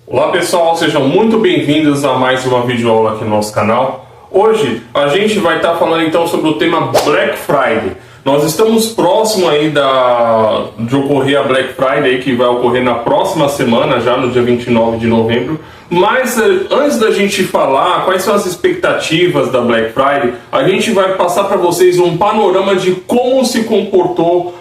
Olá pessoal, sejam muito bem-vindos a mais uma videoaula aqui no nosso canal. Hoje a gente vai estar falando então sobre o tema Black Friday. Nós estamos próximo aí de ocorrer a Black Friday, que vai ocorrer na próxima semana, já no dia 29 de novembro. Mas antes da gente falar quais são as expectativas da Black Friday, a gente vai passar para vocês um panorama de como se comportou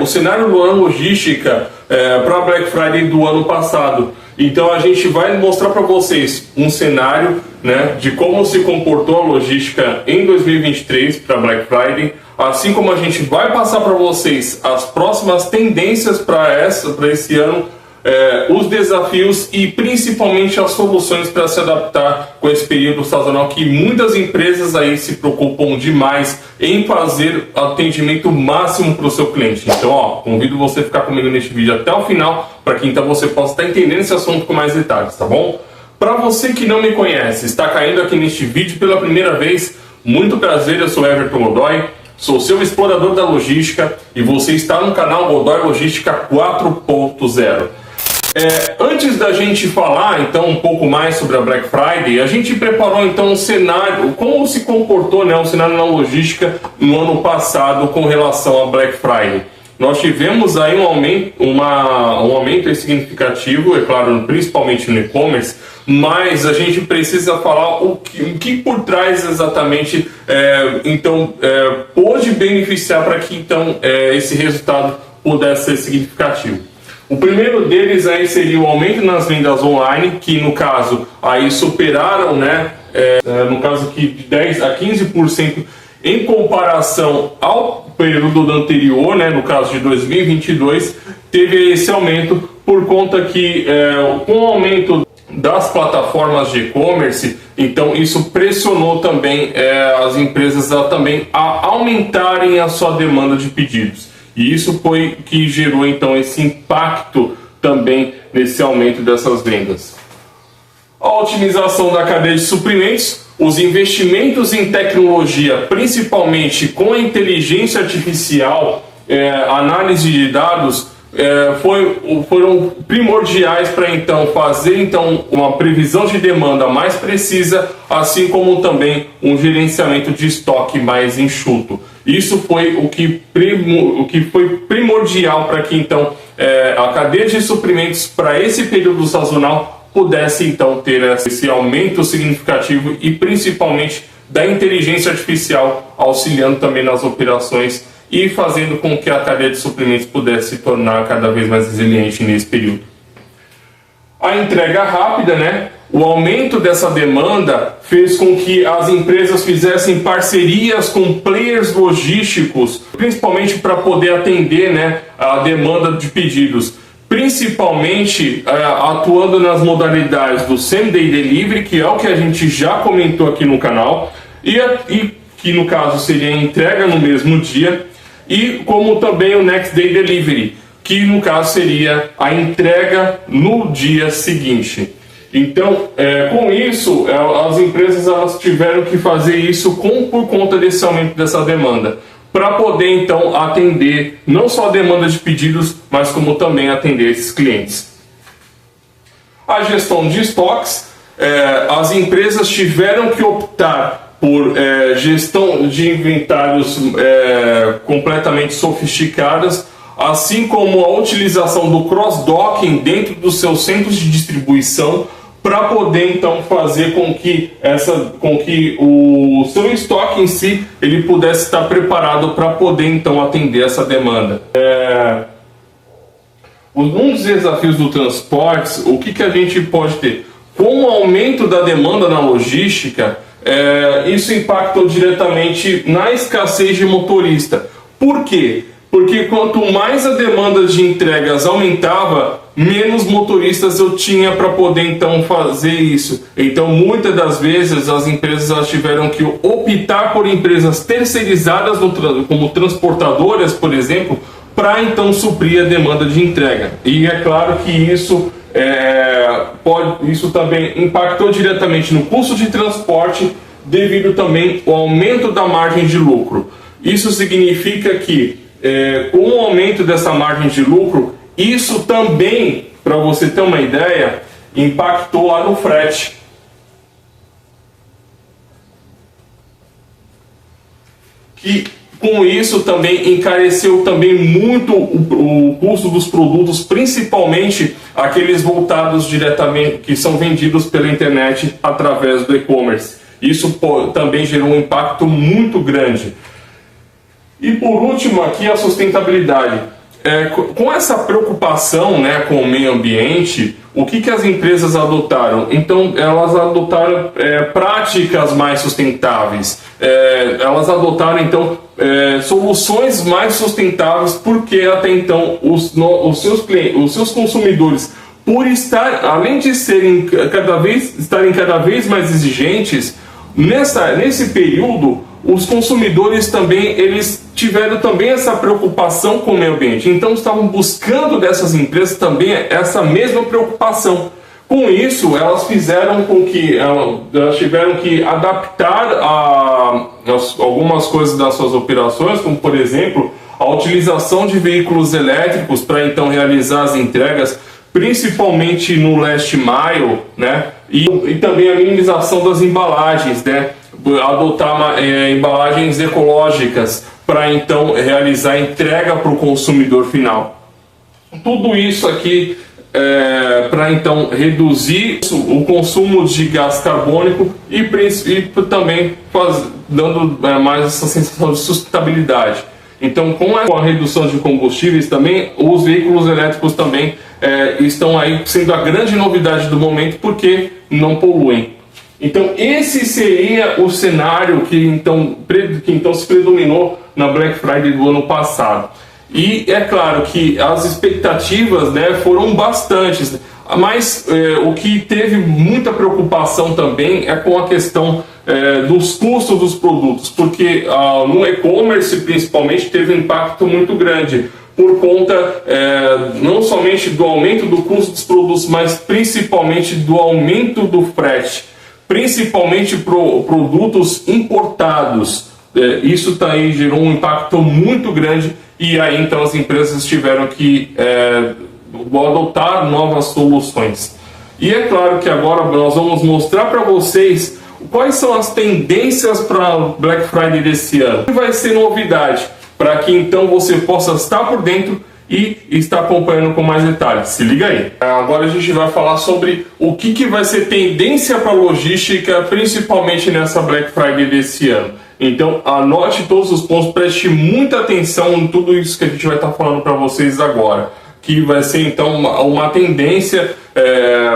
o cenário da logística para a Black Friday do ano passado. Então a gente vai mostrar para vocês um cenário, né, de como se comportou a logística em 2023 para Black Friday, assim como a gente vai passar para vocês as próximas tendências para esse ano, os desafios e principalmente as soluções para se adaptar com esse período sazonal que muitas empresas aí se preocupam demais em fazer atendimento máximo para o seu cliente. Então, convido você a ficar comigo neste vídeo até o final para que então você possa estar entendendo esse assunto com mais detalhes, tá bom? Para você que não me conhece, está caindo aqui neste vídeo pela primeira vez, muito prazer, eu sou Everton Godoy. Sou seu explorador da logística e você está no canal Godoy Logística 4.0. Antes da gente falar então um pouco mais sobre a Black Friday, a gente preparou então um cenário, como se comportou, né, o cenário na logística no ano passado com relação à Black Friday. Nós tivemos aí um aumento significativo, é claro, principalmente no e-commerce, mas a gente precisa falar o que por trás exatamente pôde beneficiar para que então esse resultado pudesse ser significativo. O primeiro deles aí seria o aumento nas vendas online, que no caso aí superaram, né, no caso aqui de 10 a 15% em comparação ao período anterior, né, no caso de 2022, teve esse aumento por conta que com o aumento das plataformas de e-commerce, então isso pressionou também as empresas a aumentarem a sua demanda de pedidos. E isso foi que gerou então esse impacto também nesse aumento dessas vendas. A otimização da cadeia de suprimentos, os investimentos em tecnologia, principalmente com a inteligência artificial, análise de dados, foram primordiais para então fazer uma previsão de demanda mais precisa, assim como também um gerenciamento de estoque mais enxuto. Isso foi o que foi primordial para que então a cadeia de suprimentos para esse período sazonal pudesse então ter esse aumento significativo e principalmente da inteligência artificial auxiliando também nas operações e fazendo com que a cadeia de suprimentos pudesse se tornar cada vez mais resiliente nesse período. A entrega rápida, né? O aumento dessa demanda fez com que as empresas fizessem parcerias com players logísticos, principalmente para poder atender, né, a demanda de pedidos, principalmente atuando nas modalidades do Same-Day Delivery, que é o que a gente já comentou aqui no canal, e que no caso seria a entrega no mesmo dia, e como também o Next Day Delivery, que no caso seria a entrega no dia seguinte. Então, com isso, as empresas tiveram que fazer isso por conta desse aumento dessa demanda, para poder então atender não só a demanda de pedidos, mas como também atender esses clientes. A gestão de estoques, as empresas tiveram que optar por gestão de inventários completamente sofisticadas, assim como a utilização do cross-docking dentro dos seus centros de distribuição, para poder então fazer com que o seu estoque em si ele pudesse estar preparado para poder então atender essa demanda. Um dos desafios do transporte, o que a gente pode ter? Com o aumento da demanda na logística, isso impactou diretamente na escassez de motorista. Por quê? Porque quanto mais a demanda de entregas aumentava, menos motoristas eu tinha para poder então fazer isso. Então muitas das vezes as empresas tiveram que optar por empresas terceirizadas como transportadoras, por exemplo, para então suprir a demanda de entrega. E é claro que isso também impactou diretamente no custo de transporte, devido também ao aumento da margem de lucro. Isso significa que com o aumento dessa margem de lucro, isso também, para você ter uma ideia, impactou lá no frete. Que com isso também encareceu também muito o custo dos produtos, principalmente aqueles voltados diretamente, que são vendidos pela internet através do e-commerce. Isso também gerou um impacto muito grande. E por último aqui a sustentabilidade. Com essa preocupação, né, com o meio ambiente, o que as empresas adotaram? Então, elas adotaram práticas mais sustentáveis. Elas adotaram, então, soluções mais sustentáveis, porque até então os seus consumidores, por além de estarem cada vez mais exigentes, nesse período, os consumidores também, eles tiveram também essa preocupação com o meio ambiente. Então estavam buscando dessas empresas também essa mesma preocupação. Com isso, elas fizeram com que elas tiveram que adaptar algumas coisas das suas operações, como por exemplo, a utilização de veículos elétricos para então realizar as entregas, principalmente no last mile, né? E também a minimização das embalagens, né? Adotar embalagens ecológicas para então realizar a entrega para o consumidor final. Tudo isso aqui para então reduzir o consumo de gás carbônico e também dando mais essa sensação de sustentabilidade. Então, com a redução de combustíveis também, os veículos elétricos também estão aí sendo a grande novidade do momento, porque não poluem. Então, esse seria o cenário que então se predominou na Black Friday do ano passado. E é claro que as expectativas, né, foram bastantes, mas o que teve muita preocupação também é com a questão dos custos dos produtos, porque no e-commerce principalmente teve um impacto muito grande, por conta não somente do aumento do custo dos produtos, mas principalmente do aumento do frete, principalmente produtos importados. Isso aí gerou um impacto muito grande, e aí então as empresas tiveram que adotar novas soluções. E é claro que agora nós vamos mostrar para vocês quais são as tendências para Black Friday desse ano. O que vai ser novidade, para que então você possa estar por dentro e estar acompanhando com mais detalhes. Se liga aí. Agora a gente vai falar sobre o que vai ser tendência para logística, principalmente nessa Black Friday desse ano. Então anote todos os pontos, preste muita atenção em tudo isso que a gente vai estar falando para vocês agora, que vai ser então uma tendência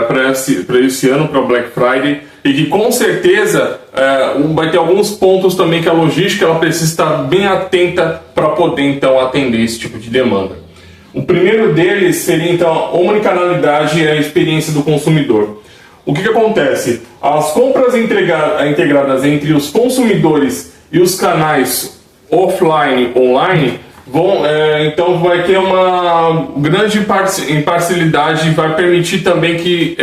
para esse ano, para Black Friday, e que com certeza vai ter alguns pontos também que a logística ela precisa estar bem atenta para poder então atender esse tipo de demanda. O primeiro deles seria então a omnicanalidade e a experiência do consumidor. O que acontece? As compras integradas entre os consumidores e os canais offline e online então vai ter uma grande imparcialidade, vai permitir também que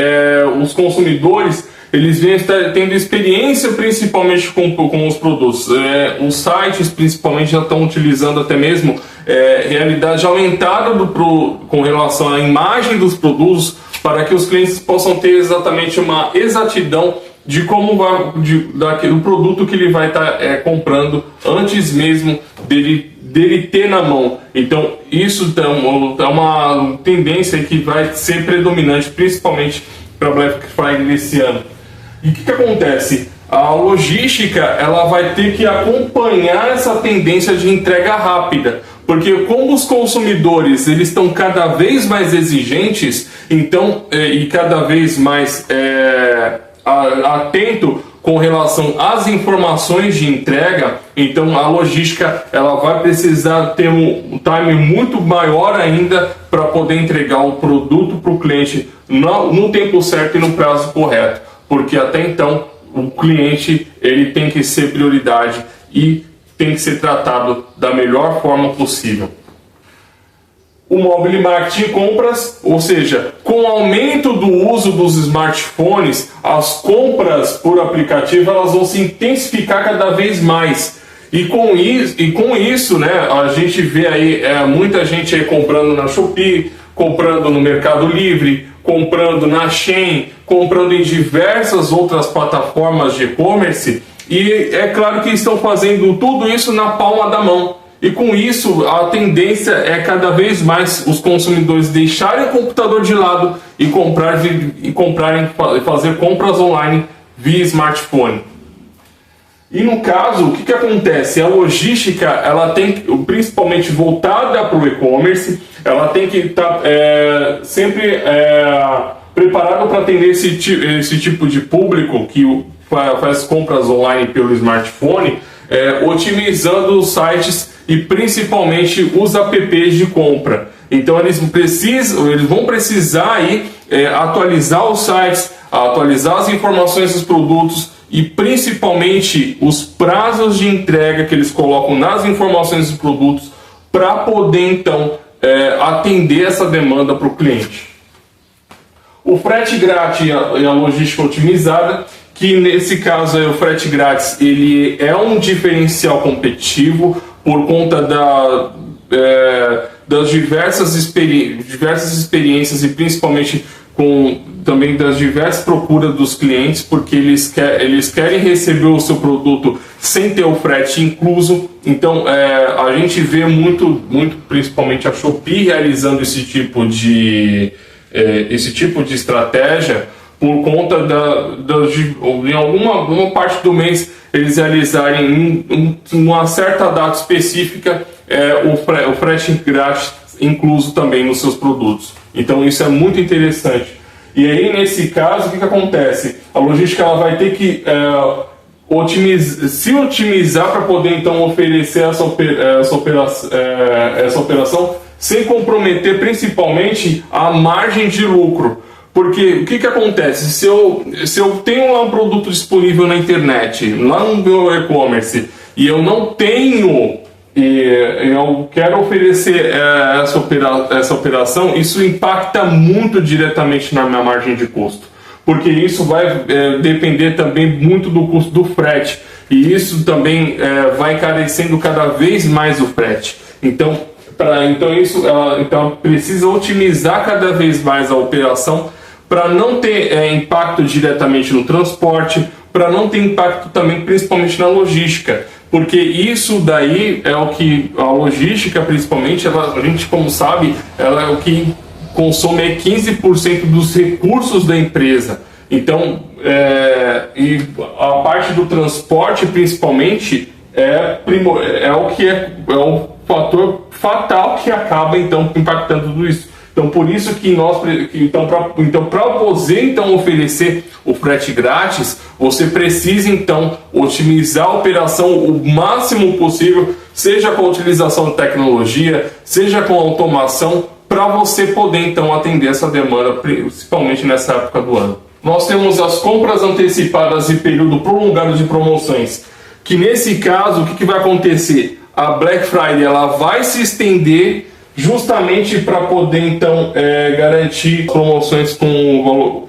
os consumidores eles venham tendo experiência principalmente com os produtos. Os sites principalmente já estão utilizando até mesmo realidade aumentada com relação à imagem dos produtos, para que os clientes possam ter exatamente uma exatidão de como do produto que ele vai estar comprando antes mesmo dele ter na mão. Então isso é uma tendência que vai ser predominante, principalmente para Black Friday desse ano. E o que acontece? A logística ela vai ter que acompanhar essa tendência de entrega rápida, porque como os consumidores eles estão cada vez mais exigentes, então e cada vez mais atento com relação às informações de entrega, então a logística ela vai precisar ter um time muito maior ainda para poder entregar o produto para o cliente no tempo certo e no prazo correto, porque até então o cliente ele tem que ser prioridade e tem que ser tratado da melhor forma possível. O mobile marketing compras, ou seja, com o aumento do uso dos smartphones, as compras por aplicativo elas vão se intensificar cada vez mais. E com isso, né, a gente vê aí muita gente aí comprando na Shopee, comprando no Mercado Livre, comprando na Shein, comprando em diversas outras plataformas de e-commerce, e é claro que estão fazendo tudo isso na palma da mão. E com isso, a tendência é cada vez mais os consumidores deixarem o computador de lado e fazer compras online via smartphone. E no caso, o que acontece? A logística, ela tem, principalmente voltada para o e-commerce, ela tem que estar sempre preparada para atender esse tipo de público que faz compras online pelo smartphone, otimizando os sites e principalmente os apps de compra. Então eles vão precisar aí, atualizar os sites, atualizar as informações dos produtos e principalmente os prazos de entrega que eles colocam nas informações dos produtos para poder então atender essa demanda para o cliente. O frete grátis e a logística otimizada, que nesse caso o frete grátis ele é um diferencial competitivo por conta das diversas experiências e principalmente também das diversas procuras dos clientes, porque eles querem receber o seu produto sem ter o frete incluso. Então a gente vê muito principalmente a Shopee realizando esse tipo de estratégia por conta em alguma parte do mês eles realizarem uma certa data específica o frete grátis incluso também nos seus produtos. Então isso é muito interessante. E aí nesse caso o que acontece? A logística ela vai ter que se otimizar para poder então oferecer essa operação sem comprometer principalmente a margem de lucro. Porque o que acontece? Se eu tenho lá um produto disponível na internet, lá no meu e-commerce, e eu não tenho, eu quero oferecer essa operação, isso impacta muito diretamente na minha margem de custo. Porque isso vai depender também muito do custo do frete. E isso também vai encarecendo cada vez mais o frete. Então precisa otimizar cada vez mais a operação para não ter impacto diretamente no transporte, para não ter impacto também principalmente na logística, porque isso daí é o que a logística principalmente, a gente como sabe, ela é o que consome 15% dos recursos da empresa. Então, e a parte do transporte principalmente é o fator fatal que acaba então impactando tudo isso. Então por isso que para poder oferecer o frete grátis, você precisa então otimizar a operação o máximo possível, seja com a utilização de tecnologia, seja com automação, para você poder então atender essa demanda, principalmente nessa época do ano. Nós temos as compras antecipadas e período prolongado de promoções, que nesse caso o que vai acontecer? A Black Friday ela vai se estender justamente para poder então garantir promoções no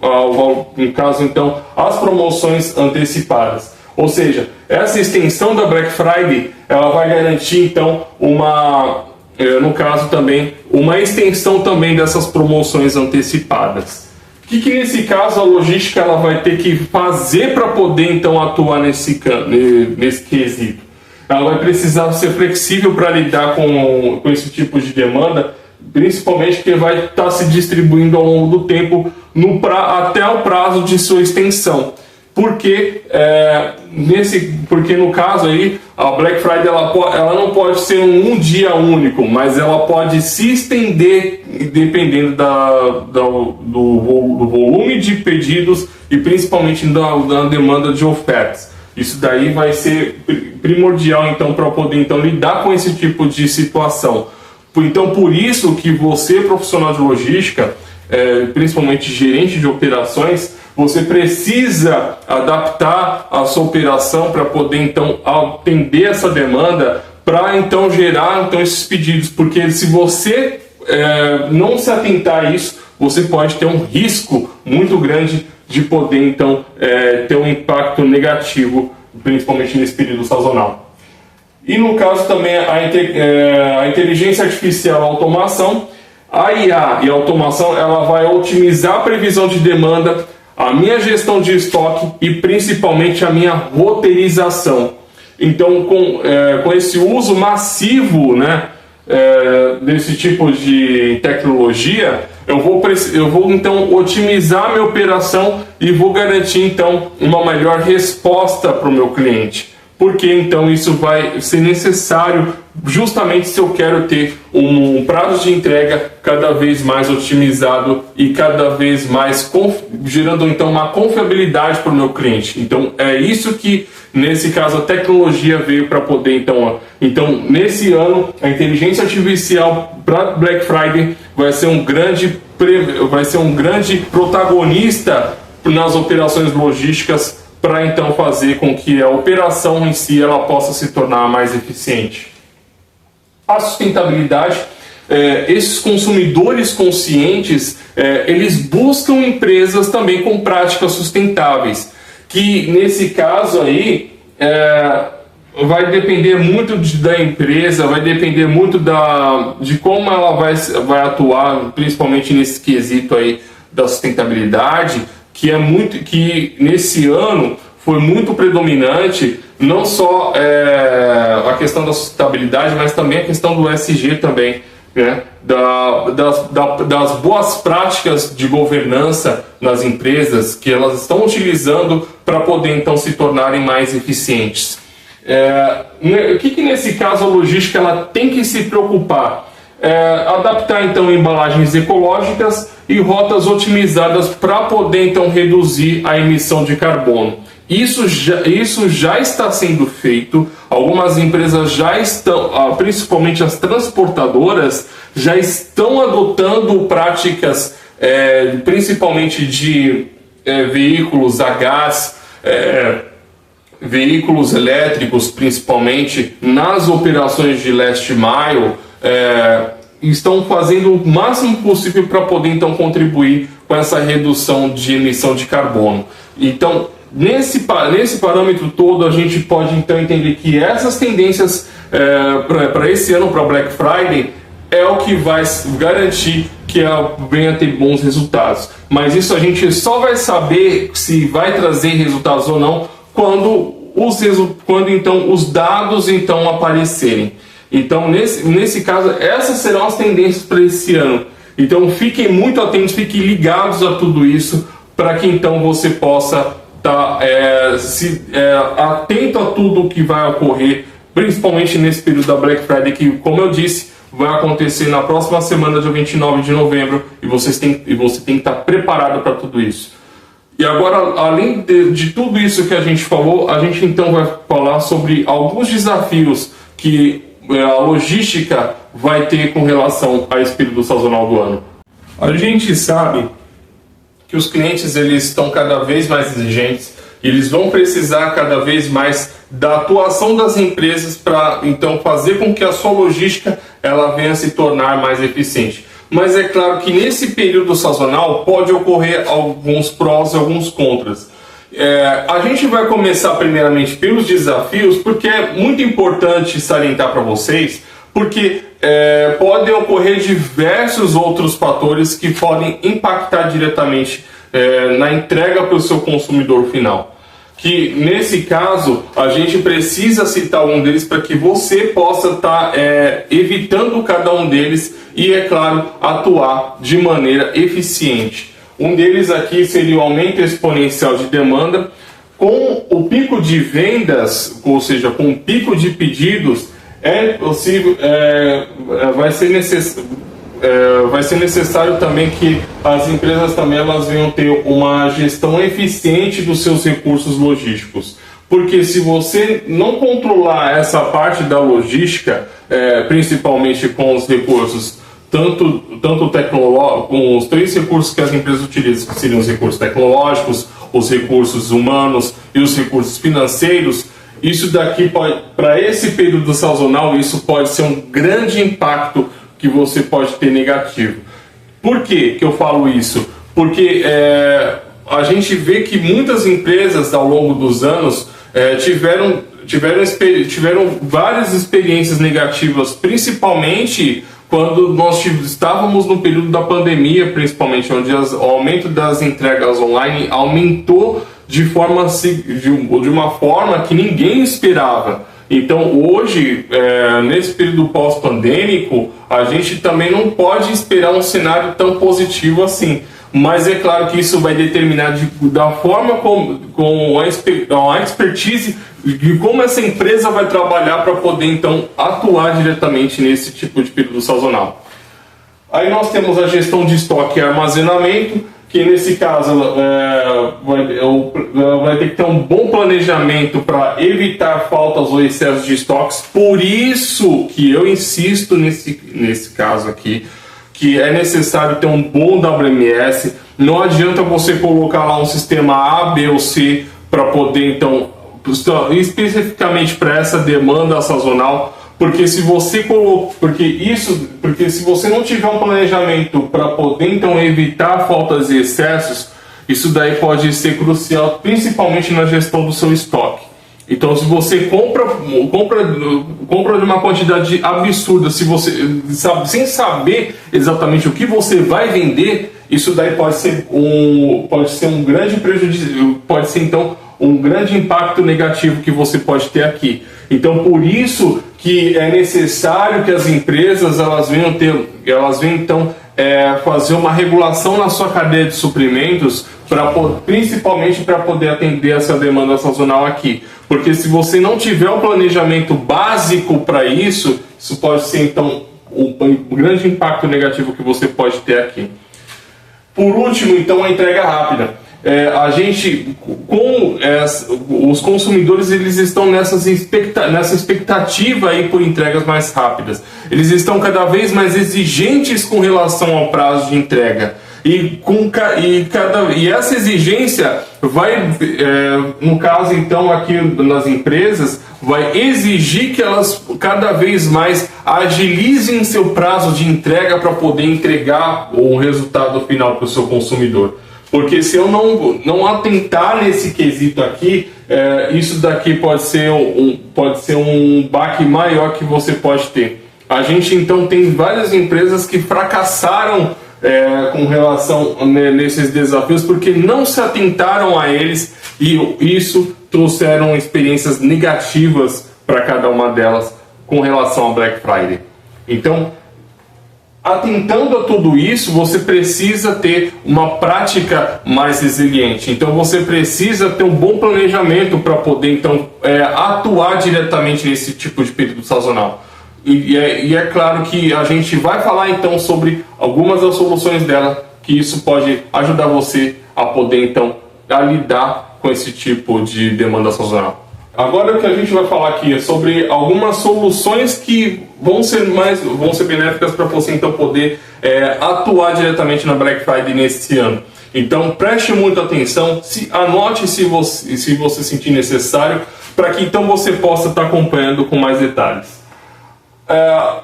caso então as promoções antecipadas. Ou seja, essa extensão da Black Friday ela vai garantir então no caso também uma extensão também dessas promoções antecipadas. O que nesse caso a logística ela vai ter que fazer para poder então atuar nesse quesito? Ela vai precisar ser flexível para lidar com esse tipo de demanda, principalmente porque vai estar se distribuindo ao longo do tempo até o prazo de sua extensão. Porque no caso aí, a Black Friday ela não pode ser um dia único, mas ela pode se estender dependendo do volume de pedidos e principalmente da demanda de ofertas. Isso daí vai ser primordial então para poder então lidar com esse tipo de situação. Então por isso que você, profissional de logística, principalmente gerente de operações, você precisa adaptar a sua operação para poder então atender essa demanda, para então gerar então esses pedidos, porque se você não se atentar a isso, você pode ter um risco muito grande de poder então ter um impacto negativo, principalmente nesse período sazonal. E no caso também a inteligência artificial, a automação, A IA e a automação, ela vai otimizar a previsão de demanda, a minha gestão de estoque e principalmente a minha roteirização. Então, com esse uso massivo, né, desse tipo de tecnologia, eu vou então otimizar minha operação e vou garantir então uma melhor resposta para o meu cliente. Porque então isso vai ser necessário justamente se eu quero ter um prazo de entrega cada vez mais otimizado e cada vez mais gerando então uma confiabilidade para o meu cliente. Então é isso que nesse caso a tecnologia veio para poder então nesse ano a inteligência artificial para Black Friday vai ser um grande protagonista nas operações logísticas, para então fazer com que a operação em si ela possa se tornar mais eficiente. A sustentabilidade, esses consumidores conscientes, eles buscam empresas também com práticas sustentáveis, que nesse caso aí vai depender muito da empresa, vai depender muito de como ela vai atuar, principalmente nesse quesito aí da sustentabilidade, que nesse ano foi muito predominante, não só a questão da sustentabilidade, mas também a questão do ESG também, né? Das boas práticas de governança nas empresas que elas estão utilizando para poder então se tornarem mais eficientes. O que nesse caso a logística ela tem que se preocupar? Adaptar então embalagens ecológicas e rotas otimizadas para poder então reduzir a emissão de carbono. Isso já está sendo feito. Algumas empresas já estão, principalmente as transportadoras, já estão adotando práticas, principalmente de veículos a gás, veículos elétricos, principalmente nas operações de last mile. Estão fazendo o máximo possível para poder então contribuir com essa redução de emissão de carbono. Então, nesse parâmetro todo, a gente pode então entender que essas tendências para esse ano, para Black Friday, é o que vai garantir que venha a ter bons resultados. Mas isso a gente só vai saber se vai trazer resultados ou não quando então os dados então aparecerem. Então, nesse caso, essas serão as tendências para esse ano. Então, fiquem muito atentos, fiquem ligados a tudo isso, para que então você possa estar atento a tudo o que vai ocorrer, principalmente nesse período da Black Friday, que, como eu disse, vai acontecer na próxima semana, dia 29 de novembro, e você tem que estar preparado para tudo isso. E agora, além de tudo isso que a gente falou, a gente então vai falar sobre alguns desafios que a logística vai ter com relação a esse período sazonal do ano. A gente sabe que os clientes eles estão cada vez mais exigentes, e eles vão precisar cada vez mais da atuação das empresas para então fazer com que a sua logística ela venha se tornar mais eficiente. Mas é claro que nesse período sazonal pode ocorrer alguns prós e alguns contras. A gente vai começar primeiramente pelos desafios, porque é muito importante salientar para vocês, porque podem ocorrer diversos outros fatores que podem impactar diretamente na entrega para o seu consumidor final. Que nesse caso a gente precisa citar um deles para que você possa estar evitando cada um deles e, é claro, atuar de maneira eficiente. Um deles aqui seria o aumento exponencial de demanda. Com o pico de vendas, ou seja, com o pico de pedidos, vai ser necessário também que as empresas também elas venham ter uma gestão eficiente dos seus recursos logísticos. Porque se você não controlar essa parte da logística, principalmente com os recursos, tanto tecnológico, com os três recursos que as empresas utilizam, que seriam os recursos tecnológicos, os recursos humanos e os recursos financeiros, isso daqui para esse período sazonal, isso pode ser um grande impacto que você pode ter negativo. Por que eu falo isso? Porque a gente vê que muitas empresas ao longo dos anos tiveram várias experiências negativas, principalmente quando nós estávamos no período da pandemia, principalmente, onde o aumento das entregas online aumentou de uma forma que ninguém esperava. Então hoje, nesse período pós-pandêmico, a gente também não pode esperar um cenário tão positivo assim. Mas é claro que isso vai determinar da forma com a expertise de como essa empresa vai trabalhar para poder então atuar diretamente nesse tipo de período sazonal. Aí nós temos a gestão de estoque e armazenamento, que nesse caso vai ter que ter um bom planejamento para evitar faltas ou excessos de estoques. Por isso que eu insisto nesse caso aqui, que é necessário ter um bom WMS. Não adianta você colocar lá um sistema A, B ou C para poder então, especificamente para essa demanda sazonal, porque se você porque se você não tiver um planejamento para poder então evitar faltas e excessos, isso daí pode ser crucial, principalmente na gestão do seu estoque. Então, se você compra de uma quantidade absurda, se você sem saber exatamente o que você vai vender, isso daí pode ser um grande prejuízo, pode ser então um grande impacto negativo que você pode ter aqui. Então, por isso que é necessário que as empresas elas venham então fazer uma regulação na sua cadeia de suprimentos, principalmente para poder atender essa demanda sazonal aqui. Porque se você não tiver um planejamento básico para isso, isso pode ser então um grande impacto negativo que você pode ter aqui. Por último, então, a entrega rápida. Os consumidores eles estão nessa expectativa aí por entregas mais rápidas. Eles estão cada vez mais exigentes com relação ao prazo de entrega. E essa exigência vai, no caso então aqui nas empresas, vai exigir que elas cada vez mais agilizem seu prazo de entrega para poder entregar o resultado final para o seu consumidor. Porque se eu não atentar nesse quesito aqui, isso daqui pode ser um baque maior que você pode ter. A gente então tem várias empresas que fracassaram com relação nesses desafios porque não se atentaram a eles, e isso trouxeram experiências negativas para cada uma delas com relação ao Black Friday. Então, atentando a tudo isso, você precisa ter uma prática mais resiliente. Então você precisa ter um bom planejamento para poder então atuar diretamente nesse tipo de período sazonal. E é claro que a gente vai falar então sobre algumas das soluções dela, que isso pode ajudar você a poder então lidar com esse tipo de demanda sazonal. Agora o que a gente vai falar aqui é sobre algumas soluções que vão ser benéficas para você então poder atuar diretamente na Black Friday nesse ano. Então preste muita atenção, anote se você sentir necessário, para que então você possa estar acompanhando com mais detalhes.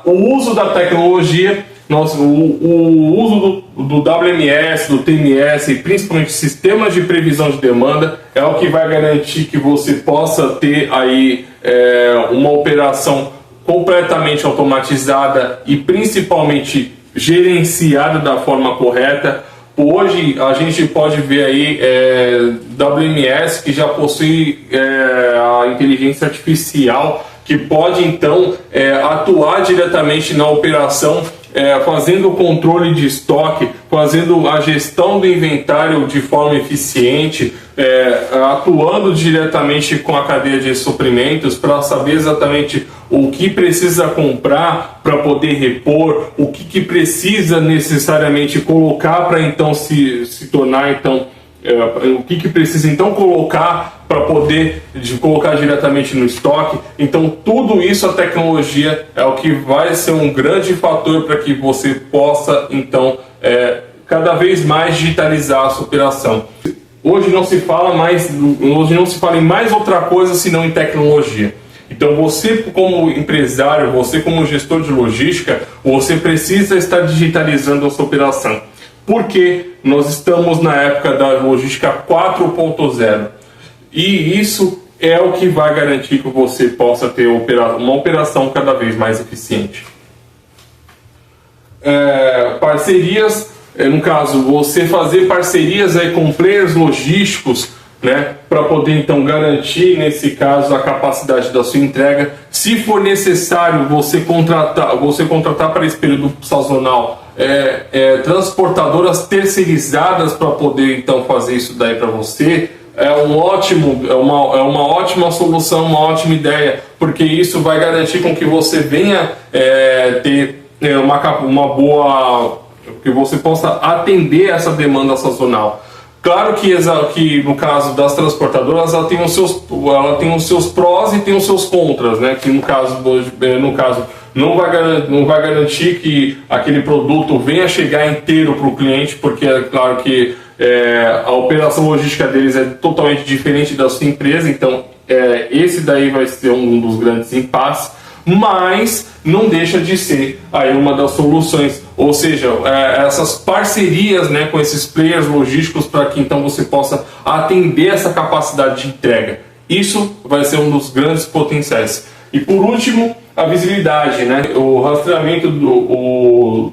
O uso da tecnologia, o uso do WMS, do TMS e principalmente sistemas de previsão de demanda é o que vai garantir que você possa ter aí uma operação completamente automatizada e principalmente gerenciada da forma correta. Hoje a gente pode ver aí WMS que já possui a inteligência artificial, que pode então atuar diretamente na operação, fazendo o controle de estoque, fazendo a gestão do inventário de forma eficiente, atuando diretamente com a cadeia de suprimentos para saber exatamente o que precisa comprar para poder repor, o que precisa necessariamente colocar para então se tornar então o que precisa então colocar para poder colocar diretamente no estoque. Então tudo isso, a tecnologia é o que vai ser um grande fator para que você possa então cada vez mais digitalizar a sua operação. Hoje não se fala em mais outra coisa senão em tecnologia. Então você como empresário, você como gestor de logística, você precisa estar digitalizando a sua operação. Porque nós estamos na época da logística 4.0 e isso é o que vai garantir que você possa ter uma operação cada vez mais eficiente. parcerias, no caso, você fazer parcerias aí com players logísticos, né, para poder então garantir, nesse caso, a capacidade da sua entrega. Se for necessário você contratar para esse período sazonal transportadoras terceirizadas para poder então fazer isso daí para você, é uma ótima solução, uma ótima ideia, porque isso vai garantir com que você venha ter uma boa, que você possa atender essa demanda sazonal. Claro que no caso das transportadoras ela tem os seus prós e tem os seus contras, né? Que no caso não vai garantir que aquele produto venha chegar inteiro para o cliente, porque é claro que a operação logística deles é totalmente diferente da sua empresa, então esse daí vai ser um dos grandes impasses, mas não deixa de ser aí uma das soluções, ou seja, essas parcerias, né, com esses players logísticos para que então você possa atender essa capacidade de entrega. Isso vai ser um dos grandes potenciais. E por último, a visibilidade, né, o rastreamento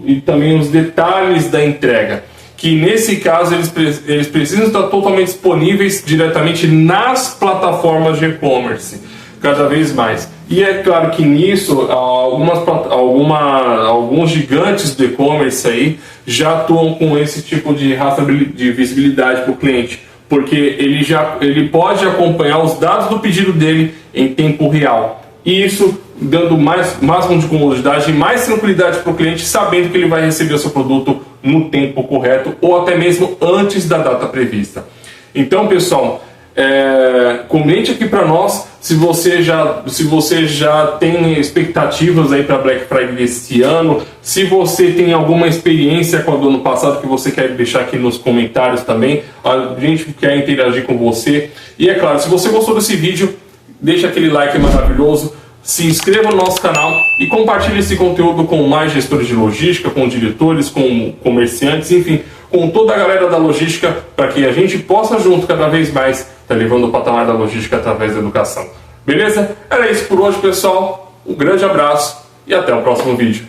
e também os detalhes da entrega, que nesse caso eles precisam estar totalmente disponíveis diretamente nas plataformas de e-commerce, cada vez mais. E é claro que nisso alguns gigantes do e-commerce aí já atuam com esse tipo de visibilidade para o cliente, porque ele pode acompanhar os dados do pedido dele em tempo real. E isso dando máximo de comodidade e mais tranquilidade para o cliente, sabendo que ele vai receber o seu produto no tempo correto ou até mesmo antes da data prevista. Então, pessoal, comente aqui para nós se você já tem expectativas aí para Black Friday deste ano, se você tem alguma experiência com a do ano passado que você quer deixar aqui nos comentários também. A gente quer interagir com você. E é claro, se você gostou desse vídeo, deixa aquele like maravilhoso, se inscreva no nosso canal e compartilhe esse conteúdo com mais gestores de logística, com diretores, com comerciantes, enfim, com toda a galera da logística, para que a gente possa junto cada vez mais estar levando o patamar da logística através da educação. Beleza? Era isso por hoje, pessoal. Um grande abraço e até o próximo vídeo.